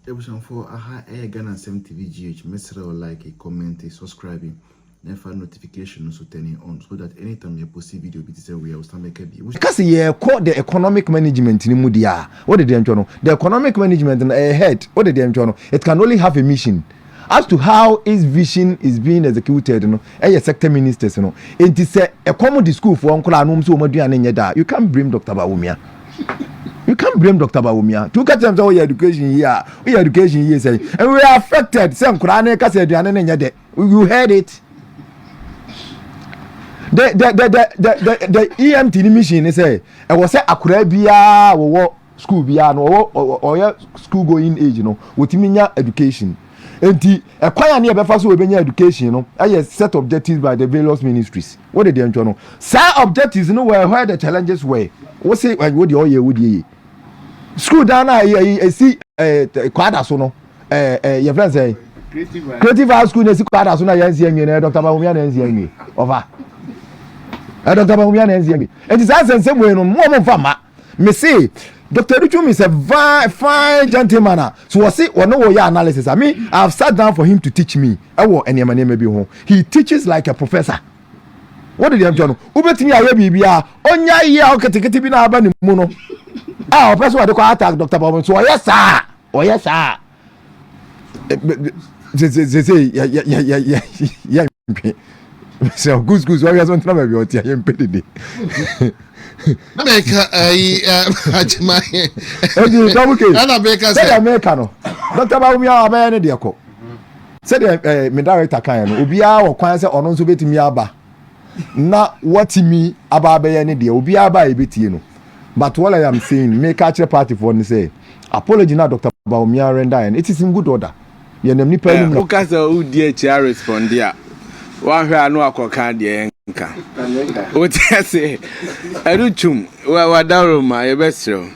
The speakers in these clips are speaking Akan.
Ebusan for aha Ghana TV GH. Mesra like, comment, subscribing. Never notification so turning on so that anytime you post video we will start make it. Because you call the economic management in Mudia. What did they know? The economic management and head. What did they know? It can only have a mission. As to how its vision is being executed, sector ministers, it is a common school for Uncle Anum so you can't blame Dr. Bawumia. You can't blame Dr. Bawumia. To catch them all your education here, say, and we are affected. Some Kurane said you heard it. The EMT mission is I was say Akurabia or school bia or school going age, with education. Enti acquire near befa so we education, set objectives by the various ministries. What did they know? Some objectives where the challenges were. What say what the all year would ye? School down I see quadra sono your friends say creative high school is quadra sono yan Dr. Bawumia and over. Dr. Bawumia and it is as same way no more fama. Me say Dr. Adutwum is a fine gentleman. So I say, no analysis. I mean, I've sat down for him to teach me. He teaches like a professor. What did he do? Ubetini aye bibia. Onya ye o ketekete bi na aba ni mu no. Ah, person what they call attack Dr. Bawumia. So yes sir. Oh yes sir. Yeah. So good. Why you want to know about your impeded? America, Ajimai. Say America no. Dr. Bawumia abaya ne ko. Say me director kan no. Obia wo kwan say ono nso betimi aba. Na watimi aba abaya ne de. Obia aba ebetie no. But what I am saying, make a party for ne say apology na Dr. Bawumia render and it is in good order. Ye nem ni pa nim no. Okasa u die cha respond dia. One hwe anu akoka de nka. Otiase Adutwum wa daroma ye besro.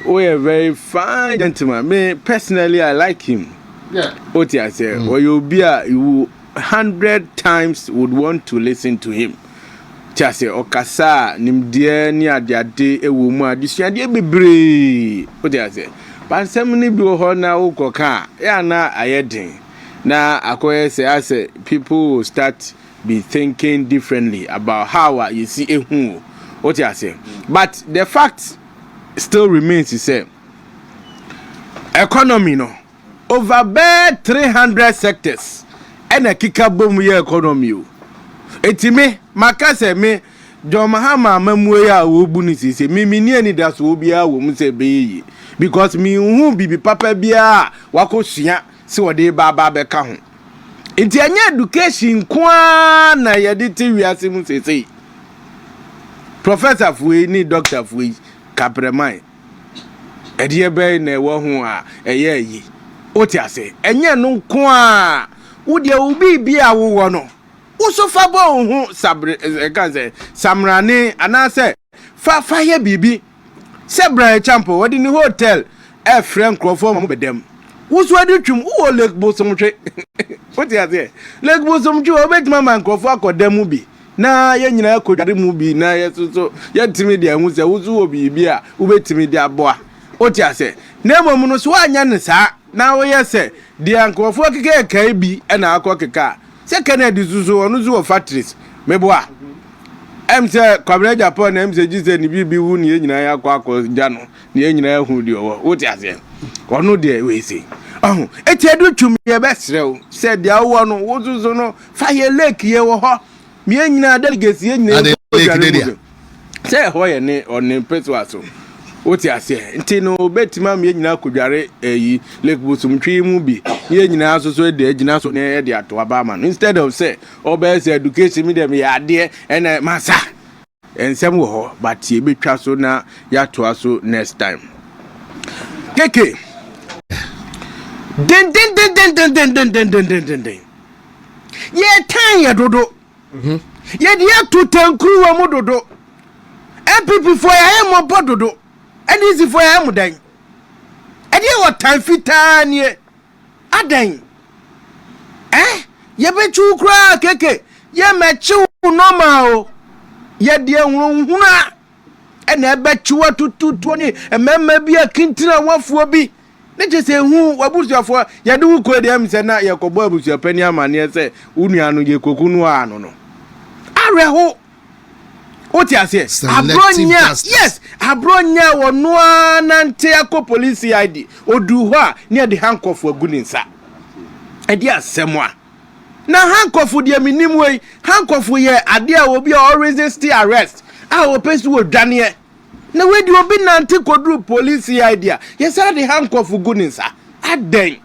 We are very fine gentleman. Me personally I like him. Yeah. Otiase or you be you 100 times would want to listen to him. Tiase okasa nimdie ni adiade ewo mu adusua de bebre. Otiase pansem ni bi ho na ukoka ya na ayedin. Now, I people will start be thinking differently about how you see what you are saying. But the fact still remains to say, economy no over 300 sectors and a kicker boom year economy. Etime makase me John Mahama memoya wobunisi say me ni das wo bia wo mu say be because me hu bibi papa bia wakosua si wode baba beka ho enti anya education kwa na yediti wiase mu sesei professor fuwe ni doctor fuwe kapreman edie be na ewo ho a eye yi oti ase enye no kwa wode ubi bia wo no usofa bo ho sabre kanse samrane anase fa ye bibi sebra champo wode ni hotel e friend crofo mo bedem Who's Adutwum? Who Lake Bosom tree? What is there? Lake Bosom Jew, obey Mamma and Crawford or them movie. Na yenina could the movie, na yes, so yet Timidia, who's a who be beer, who wait to me, dear boy. What you say? Never monoswan, sir. Now, yes, sir. The uncle for KB and our cocker car. Second, I do so on Uzu factories. Mebois. I'm sir, coverage upon them, said Jesus and be wound, yenina, quackle, Jano, the engineer who do what you say. Or no, dear, we say. Oh, it's Adutwum ye best said the one was no fire lake ye wo me nyina delegates ye nyina say hoye ne on petuaso oti ase nti no betima me nyina kodware yi lake busum twi mu bi ye nyina asoso de agina so ne de ato aba ma instead of say obese education me dem ya de and masa ensem wo ho but ye betwa so na ya to aso next time keke Den. Ye tan ya dodo. Ye dia to tankru wa mo dodo. MPP for ya mo bododo. And easy for ya mo dan. E dia what time fitan ye. Adan. Ye bechu kra keke. Ye mechu normal. Ye dia hunhuna. E na bechu atutu ni emema bi akintina wafuo bi. ne je se hu wabusuafo ye de wu ko de am se na ye kobo abusuapani amane se unua no ye koku no ano no areho oti ase abronya yes abronya wono anante akọ police ID odu ho a ne de handcuff aguninsa edi asemwa na handcuff de minim we handcuff ye ade a obi a resist arrest a o pesu odwane na we di obi nante kodru police ID a yes a de handcuff guninsa aden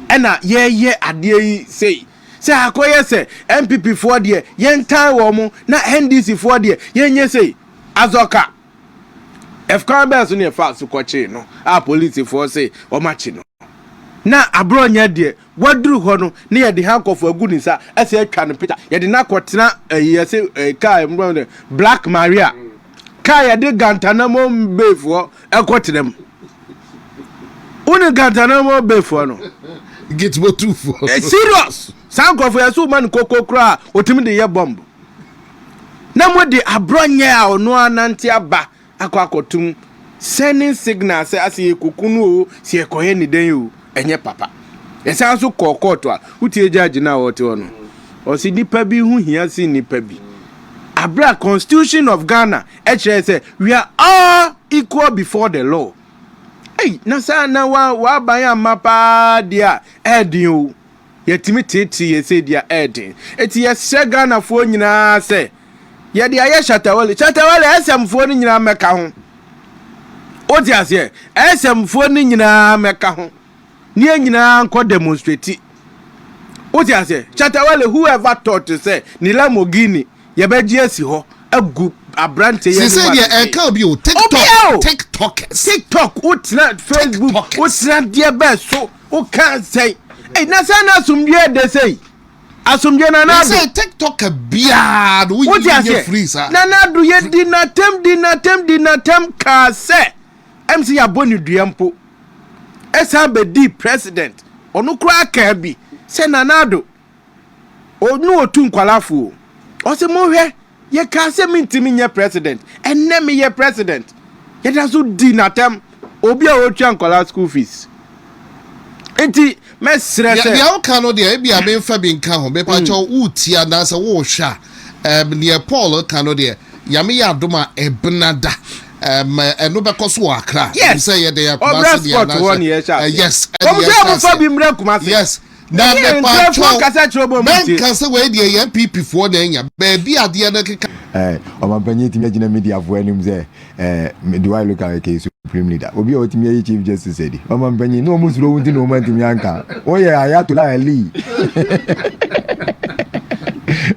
ena ye ade yi sei se akoye se MPP for de yentan wo mu na NDC for de yenye sei azoka efkan be so ne fa so kochi no a police for say o machi no na abronya de waduru ho no ne ye de handcuff agunisa ase atwa no peter ye de na kotena ye se car Black Maria car ye de gantana mo befo ekotena mu uni gantana mo befo no get what too for serious sound of yasu man koko kra otimi de ye bomb na mo de abronya a ono anante aba akotum sending signal say ase kokunu o se ekoye ni den o enye papa yesa so kokoto a utie judge na wote ono o si nipa bi hu hia si nipa bi abra constitution of Ghana say we are all equal before the law. Hey, na sa na wa ban mapa dia edin o yetimi tete ye say dia edin eti ye se Ghana fo nyina se ye dia ye Shatawale SM fo ni nyina meka ho odi ase SM fo ni nyina meka ho ni nyina nko demonstrate odi ase Shatawale whoever thought to say ni Lamborghini ye be gi asi ho agu abrante ye say dey can be o TikTok utina Facebook utina dia be so o can say eh na say na asumdie de say asumdie na na say TikTok bia do we free sir na na do ye dinatem ka say MC aboni duampo esa be di president onu kura ka bi say na na do onu otu nkwalafo o se mo hwe ye ka se mintimi nye president enne me ye president ye da so dinatem obi a otwa nkwala school fees enti me stress ya o kan no de bia be mfa bi nka ho be pa cho utia na se wo hwa ne Paul kan no de ya me ya doma ebnada eno be koso akra say ye de ya Kumasi de yes yes na me pa cho men kan se we de ya PP for na nya ba bi ade na keka o ma panyi timi agina media fo anim say me do I look at case supreme leader obi o timi chief justice said o ma panyi no mo suro wunti no ma timi anka o ye Ayatollah Ali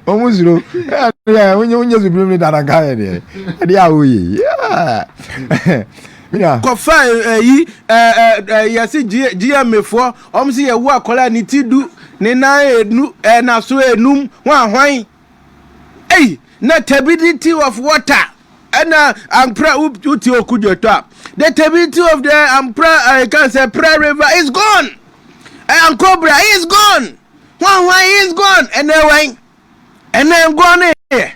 o mo suro ya onye supreme leader anka ye de a oye mina ko fa yi yasi GM4 omsi ye wo akola ni tidu ni na enu na so enum wan hwan eh na turbidity of water and ampra uti okujoto the turbidity of the ampra I can say Pra River is gone and Cobra is gone wan is gone and then gone here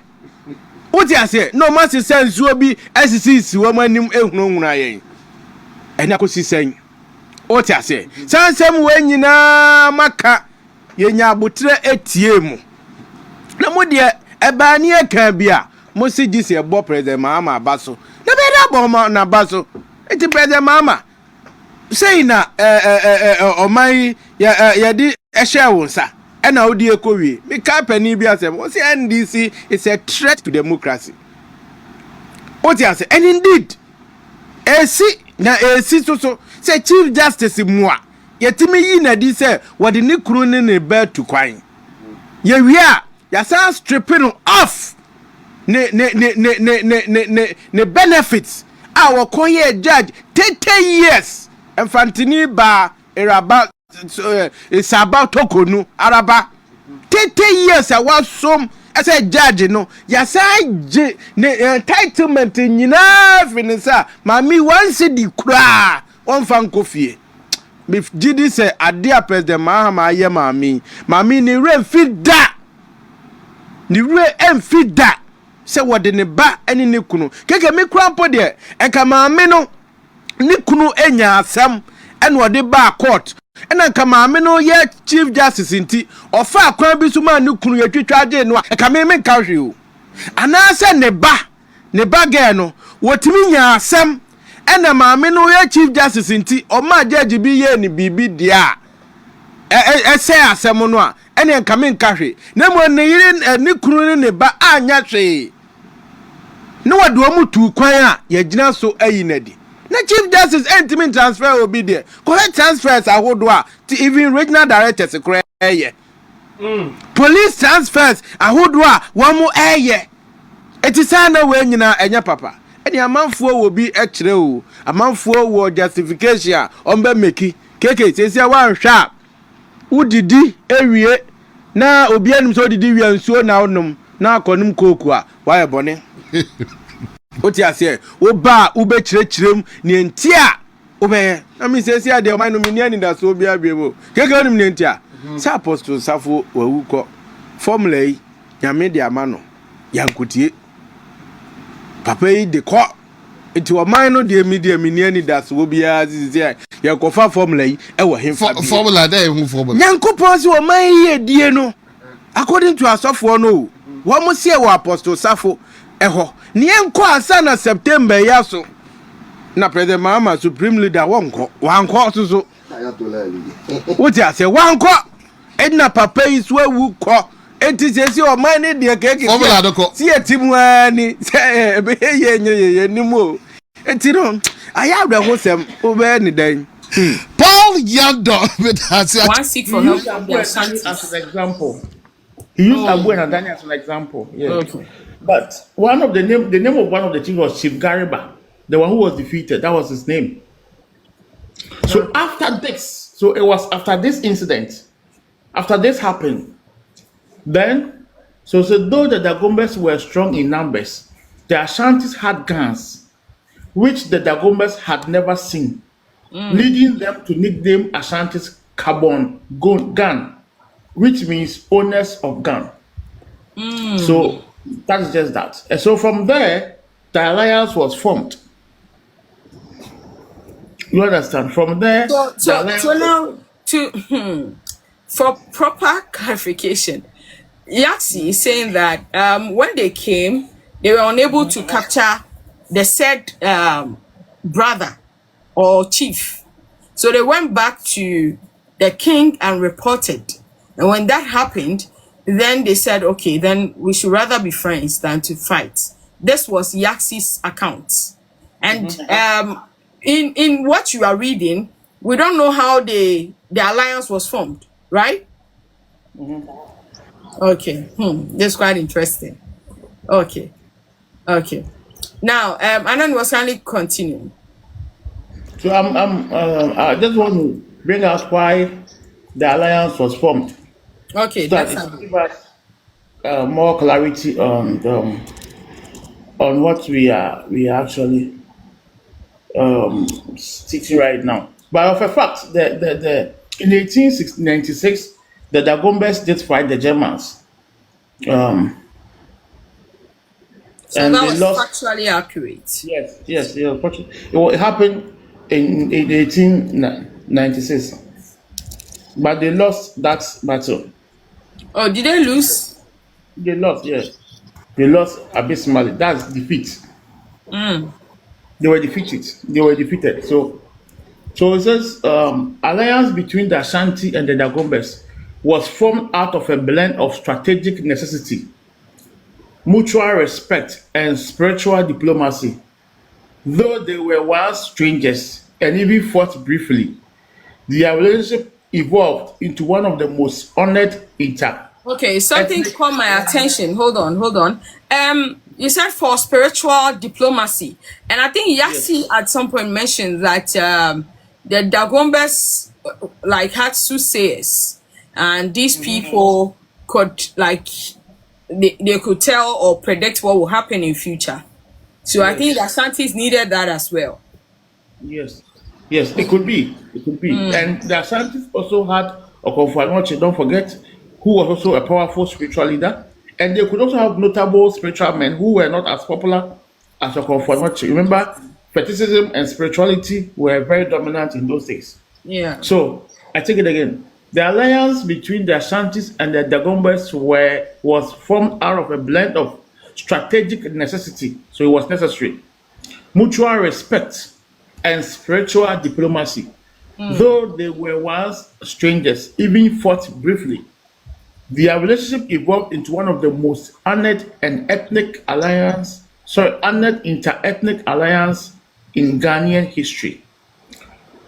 uti ase no masi sense obi SCC wo manim ehununhuna yen ena ko sisen uti ase sansem we nyina maka yenya abotre etie mu na mo de ebani eka bia mo si gisi ebo president mama abaso na be da bo na abaso eti president mama sei na oman ya di ehye wonsa ena odi ekowie me ka pani bi asem o say NDC is a threat to democracy oti ase and indeed esi so say chief justice mua yetimi yi na di say wodi ni kru ne be to kwan ye wi a ya say stripping off ne benefits our koye judge 10 years enfantini ba eraba it's about tokonu araba 10 years was some as a judge no ya say ne entitlement nyina finisa mami once di kra on fan kofie me gidi say adia president mahama aye mami ni re fida ni re enfida say wode ne ba eni ne kunu keke me krampo de enka mami no ne kunu enya asam ɛna ɔde ba court ɛna nka maame no yɛ chief justice nti ɔfa akwan bi so ma ne kunu yɛtwitwa agye no a ɛka me nka hwe o anaasɛ ne ba girl no wɔtumi nya asɛm ɛna maame no yɛ chief justice nti ɔma judge bi yɛ ne bibi dia ɛsɛ asɛm no a ɛne nka me nka hwe na mo ne yire ne kunu ne ba anya hwe no wade omu tu kwan a yɛgyina so ayi nadi na chief justice entimi transfer obi there correct transfers ahodo a to even regional directors kora ɛyɛ police transfers ahodo a wɔn mo ɛyɛ eti saa na we nyina ɛnya papa ɛni amanfoɔ wɔ bi ɛkyerɛ o amanfoɔ wɔ justification a ɔmbɛ meki keke sesi a wanhwɛ a udidi ewie na obi anim so didi wie nsuo na onom na akɔnum koku a wayɛ bɔne oti ase wo ba wo be kyerɛkyerɛm ne ntia wo be na me sesi ade o man no me ni da so obi abiemo keke onim ne ntia sa apostle safo wawu kɔ formula yi nyame de ama no yankotie papa yi de kɔ enti o man no de me ni da so obi azizia ya kɔfa formula yi ɛwɔ hemfa formula da ehu formula nyankopɔn se o man yi edie no according to asɔfo no wo mo se wɔ apostle safo ɛhɔ ni enko asa na September ya so na president Mahama supreme leader wankɔ so what you say wankɔ edna papa yi so awu kɔ enti sesi o man ne de keke formula doko si etimu ani se be ye nimo enti no aya abra ho sem obe ni dan Paul Yando one seek for help as an example. He used Abu and Daniel as an example. Yeah. Okay. But one of the name of one of the chiefs was Chief Gariba, the one who was defeated. That was his name. So after this, so it was after this incident, after this happened, then so though the Dagombes were strong in numbers, the Ashantis had guns, which the Dagombes had never seen, leading them to nickname Ashantis Carbon Gun, which means owners of gun. So that's just that. And so from there, the alliance was formed. You understand? From there, so now for proper clarification, Yaxi is saying that when they came, they were unable to capture the said brother or chief. So they went back to the king and reported. And when that happened, then they said, okay, then we should rather be friends than to fight. This was Yaxi's account. And in what you are reading, we don't know how the alliance was formed, right? Okay. That's quite interesting. Okay. Now, Anan was finally continuing. So I just want to bring out why the alliance was formed. Okay, So that's that it give us more clarity on what we are actually teaching right now. But of a fact, the in 1896, the Dagombes did fight the Germans. so And that they was lost. factually accurate. Yes. It happened in 1896, but they lost that battle. Oh, did they lose? They lost, yes. They lost abysmally. That's defeat. They were defeated. So it says alliance between the Ashanti and the Dagombes was formed out of a blend of strategic necessity, mutual respect, and spiritual diplomacy. Though they were once strangers and even fought briefly, their relationship evolved into one of the most honored Okay, something caught my attention. Hold on. You said for spiritual diplomacy, and I think Yaxi at some point mentioned that the Dagombes like had soothsayers, and these people could they could tell or predict what will happen in future. So I think the Ashantis needed that as well. Yes, it could be. And the Ashantis also had Okonfo-Adotwum, don't forget, who was also a powerful spiritual leader. And they could also have notable spiritual men who were not as popular as Okonfo-Adotwum. Remember, fetishism and spirituality were very dominant in those days. Yeah. So I take it again. The alliance between the Ashantis and the Dagombas was formed out of a blend of strategic necessity, so it was necessary, mutual respect, and spiritual diplomacy. Though they were once strangers, even fought briefly, their relationship evolved into one of the most honored inter-ethnic alliance in Ghanaian history.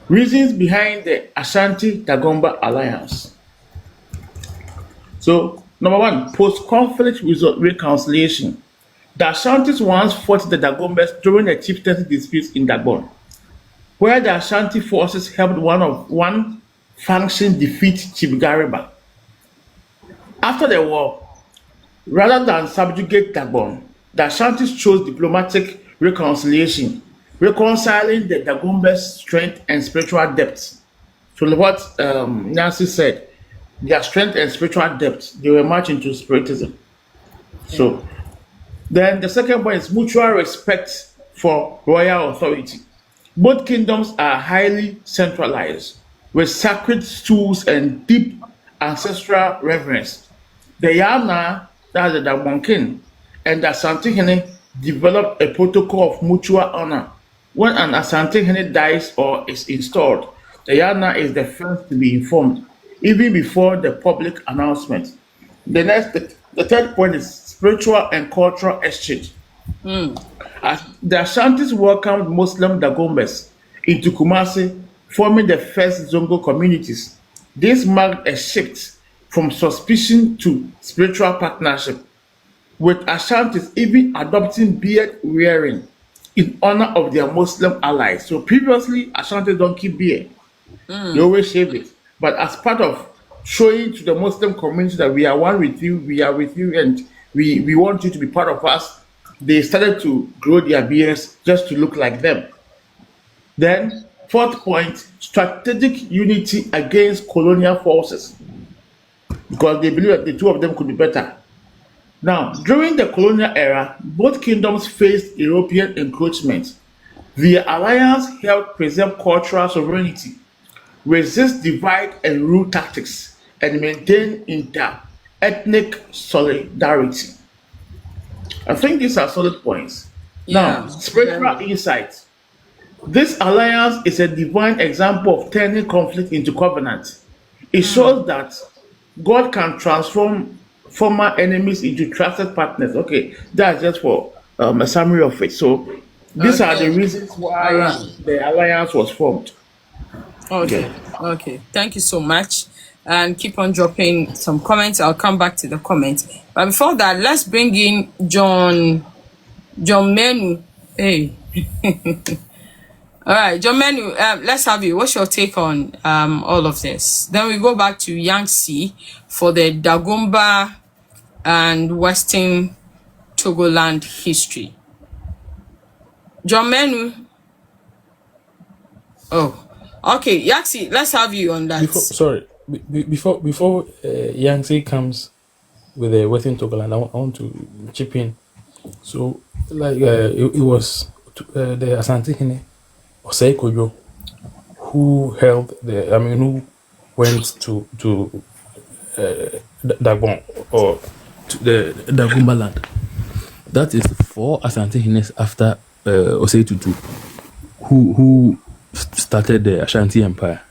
Reasons behind the Ashanti-Dagomba alliance. So, number one, post-conflict reconciliation. The Ashantis once fought the Dagombas during the chieftaincy disputes in Dagon, where the Ashanti forces helped one faction defeat Chief Gariba. After the war, rather than subjugate Dagon, the Ashantis chose diplomatic reconciliation, reconciling the Dagombas' strength and spiritual depth. So what Nancy said, their strength and spiritual depth, they were much into spiritism. So then the second point is mutual respect for royal authority. Both kingdoms are highly centralized, with sacred stools and deep ancestral reverence. The Yana, that's the Dagon king, and the Asante developed a protocol of mutual honor. When an Asante dies or is installed, the Yana is the first to be informed, even before the public announcement. The third point is spiritual and cultural exchange. As the Ashantis welcomed Muslim Dagombas into Kumasi, forming the first Zongo communities. This marked a shift from suspicion to spiritual partnership, with Ashantis even adopting beard wearing in honor of their Muslim allies. So previously, Ashantis don't keep beard; they always shave it. But as part of showing to the Muslim community that we are one with you, we are with you, and we want you to be part of us, they started to grow their beards just to look like them. Then, fourth point, strategic unity against colonial forces, because they believe that the two of them could be better. Now, during the colonial era, both kingdoms faced European encroachment. The alliance helped preserve cultural sovereignty, resist divide and rule tactics, and maintain inter-ethnic solidarity. I think these are solid points. Now, Yeah. spiritual insight. This alliance is a divine example of turning conflict into covenant. It shows that God can transform former enemies into trusted partners. Okay, that's just for a summary of it. So, these are the Okay. reasons why Alright. the alliance was formed. Okay. Okay. Thank you so much. And keep on dropping some comments. I'll come back to the comments. But before that, let's bring in John Menu. Hey. All right, John Menu, let's have you. What's your take on all of this? Then we go back to Yangtze for the Dagomba and Western Togoland history. John Menu. Oh, okay, Yangtze, let's have you on that. Before Yangtze comes with the Western Togoland, I want to chip in. So, like, it was the Asante Hene Osei Kojo who who went to Dagon, or to the Dagomba land. That is 4 Asante Henes after Osei Tutu, who started the Ashanti Empire.